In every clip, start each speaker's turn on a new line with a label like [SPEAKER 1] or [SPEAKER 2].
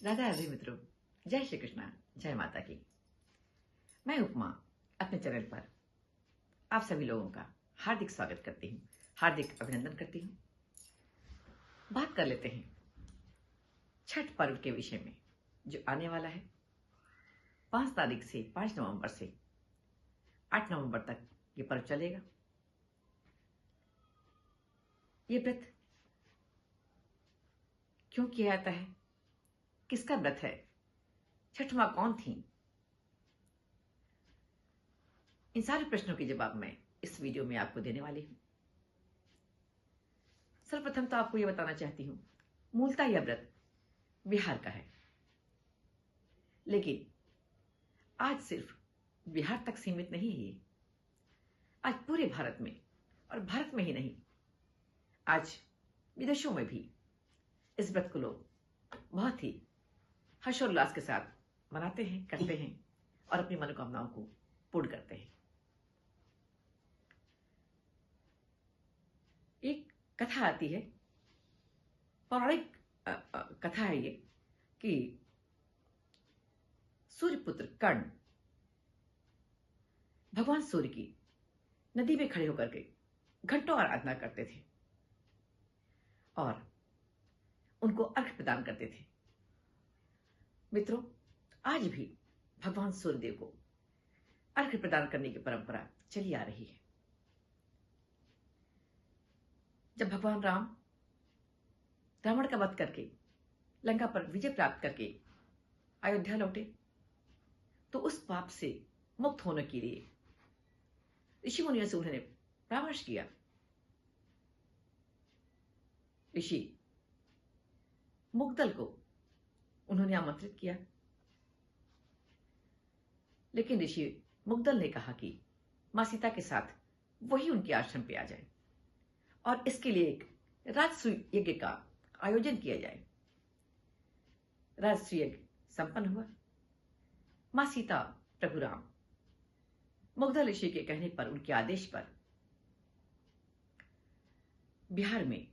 [SPEAKER 1] राधा राधे मित्रों, जय श्री कृष्णा, जय माता की। मैं उपमा अपने चैनल पर आप सभी लोगों का हार्दिक स्वागत करती हूँ, हार्दिक अभिनंदन करती हूँ। बात कर लेते हैं छठ पर्व के विषय में, जो आने वाला है 5 तारीख से 5 नवंबर से 8 नवंबर तक ये पर्व चलेगा। ये व्रत क्यों किया जाता है, किसका व्रत है, छठ माँ कौन थी, इन सारे प्रश्नों के जवाब मैं इस वीडियो में आपको देने वाली हूं। सर्वप्रथम तो आपको यह बताना चाहती हूं, मूलतः यह व्रत बिहार का है, लेकिन आज सिर्फ बिहार तक सीमित नहीं है। आज पूरे भारत में, और भारत में ही नहीं, आज विदेशों में भी इस व्रत को लोग बहुत ही हर्षोल्लास के साथ मनाते हैं, करते हैं और अपनी मनोकामनाओं को पूर्ण करते हैं। एक कथा आती है, पौराणिक कथा है ये, कि सूर्यपुत्र कर्ण भगवान सूर्य की नदी में खड़े होकर के घंटों आराधना करते थे और उनको अर्घ्य प्रदान करते थे। मित्रों, आज भी भगवान सूर्यदेव को अर्घ्य प्रदान करने की परंपरा चली आ रही है। जब भगवान राम रावण का वध करके लंका पर विजय प्राप्त करके अयोध्या लौटे, तो उस पाप से मुक्त होने के लिए ऋषि मुनियों से उन्होंने परामर्श किया। ऋषि मुग्दल को उन्होंने आमंत्रित किया, लेकिन ऋषि मुग्दल ने कहा कि मां सीता के साथ वही उनके आश्रम पे आ जाए और इसके लिए एक राजसूय यज्ञ का आयोजन किया जाए। राजसूय यज्ञ संपन्न हुआ। मां सीता, प्रभु राम मुग्दल ऋषि के कहने पर, उनके आदेश पर बिहार में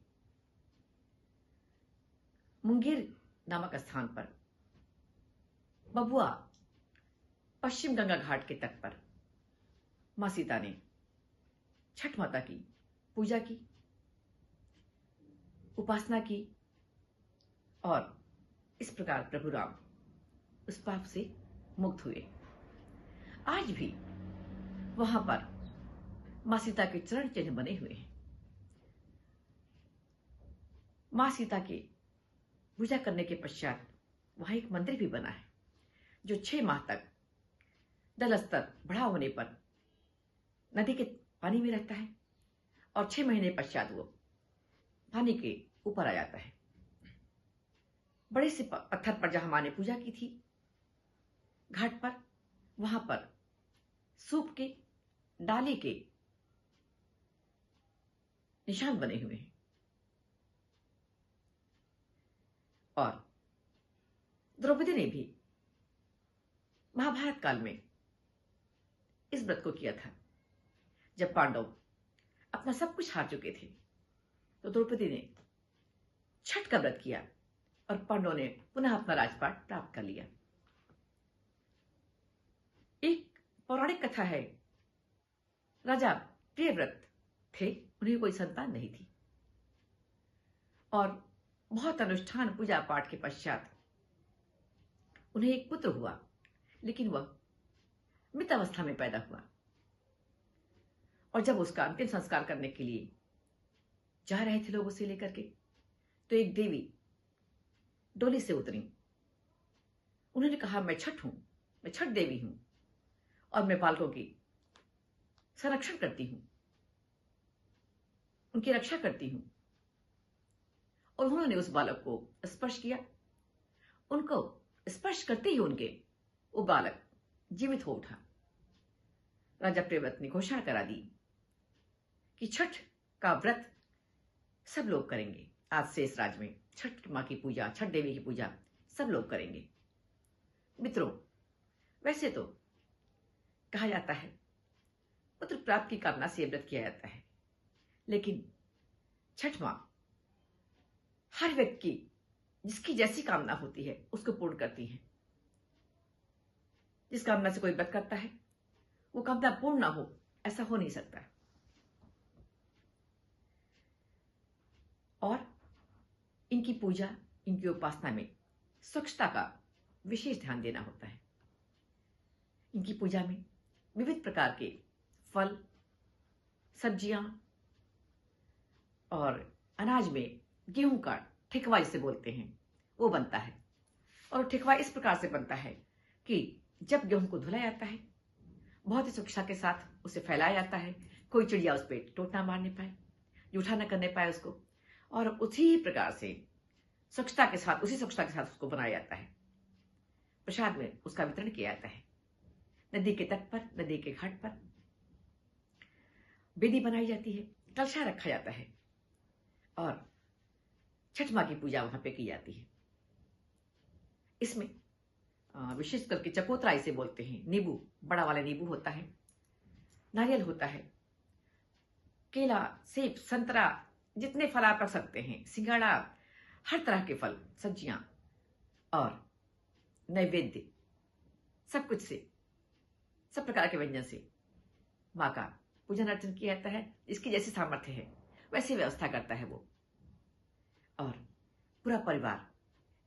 [SPEAKER 1] मुंगेर नामक स्थान पर बबुआ पश्चिम गंगा घाट के तट पर मां सीता ने छठ माता की पूजा की, उपासना की और इस प्रकार प्रभु राम उस पाप से मुक्त हुए। आज भी वहां पर मां सीता के चरण चिन्ह बने हुए हैं। मां सीता के पूजा करने के पश्चात वहां एक मंदिर भी बना है, जो 6 माह तक जल स्तर बढ़ा होने पर नदी के पानी में रहता है और 6 महीने पश्चात वो पानी के ऊपर आ जाता है। बड़े से पत्थर पर जहां मां ने पूजा की थी घाट पर, वहां पर सूप के डाली के निशान बने हुए हैं और द्रौपदी ने भी महाभारत काल में इस व्रत को किया था। जब पांडव अपना सब कुछ हार चुके थे, तो द्रौपदी ने छठ का व्रत किया और पांडवों ने पुनः अपना राजपाट प्राप्त कर लिया। एक पौराणिक कथा है, राजा प्रियव्रत थे, उन्हें कोई संतान नहीं थी और बहुत अनुष्ठान पूजा पाठ के पश्चात उन्हें एक पुत्र हुआ, लेकिन वह मृत अवस्था में पैदा हुआ और जब उसका अंतिम संस्कार करने के लिए जा रहे थे लोग उसे लेकर के, तो एक देवी डोली से उतरी। उन्होंने कहा, मैं छठ हूं, मैं छठ देवी हूं और मैं बालकों की संरक्षण करती हूं, उनकी रक्षा करती हूं। और उन्होंने उस बालक को स्पर्श किया। उनको स्पर्श करते ही उनके वो बालक जीवित हो उठा। राजा प्रियव्रत ने घोषणा करा दी कि छठ का व्रत सब लोग करेंगे। आज से इस राज्य में छठ मां की पूजा, छठ देवी की पूजा सब लोग करेंगे। मित्रों, वैसे तो कहा जाता है पुत्र प्राप्ति की कामना से व्रत किया जाता है, लेकिन छठ मां हर व्यक्ति की जिसकी जैसी कामना होती है उसको पूर्ण करती हैं। जिस कामना से कोई व्रत करता है वो कामना पूर्ण ना हो, ऐसा हो नहीं सकता। और इनकी पूजा, इनकी उपासना में स्वच्छता का विशेष ध्यान देना होता है। इनकी पूजा में विविध प्रकार के फल, सब्जियां और अनाज में गेहूं का ठेकवा जिसे बोलते हैं वो बनता है। और ठेकवा इस प्रकार से बनता है कि जब गेहूं को धुला जाता है, बहुत ही स्वच्छता के साथ उसे फैलाया जाता है, कोई चिड़िया उस पर टोट ना मारने पाए, जूठा ना करने पाए उसको, और उसी प्रकार से स्वच्छता के साथ, उसी स्वच्छता के साथ उसको बनाया जाता है। प्रसाद में उसका वितरण किया जाता है। नदी के तट पर, नदी के घाट पर वेदी बनाई जाती है, कलशा रखा जाता है और छठ माँ की पूजा वहां पे की जाती है। इसमें विशेष करके चकोतरा इसे बोलते हैं, नींबू, बड़ा वाला नींबू होता है, नारियल होता है, केला, सेब, संतरा, जितने फल आप रख सकते हैं, सिंघाड़ा, हर तरह के फल, सब्जियां और नैवेद्य, सब कुछ से, सब प्रकार के व्यंजन से माँ का पूजन अर्चन किया जाता है। इसकी जैसी सामर्थ्य है वैसी व्यवस्था करता है वो। और पूरा परिवार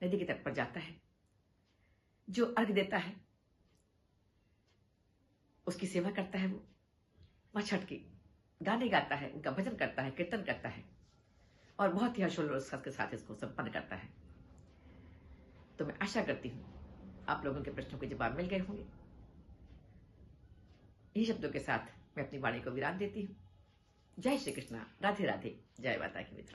[SPEAKER 1] नदी के तट पर जाता है, जो अर्घ देता है उसकी सेवा करता है वो, माँ छठ की गाने गाता है, उनका भजन करता है, कीर्तन करता है और बहुत ही हर्षोल्लास के साथ इसको संपन्न करता है। तो मैं आशा करती हूं आप लोगों के प्रश्नों के जवाब मिल गए होंगे। इन्हीं शब्दों के साथ मैं अपनी वाणी को विराम देती हूँ। जय श्री कृष्णा, राधे राधे, जय माता की मित्र।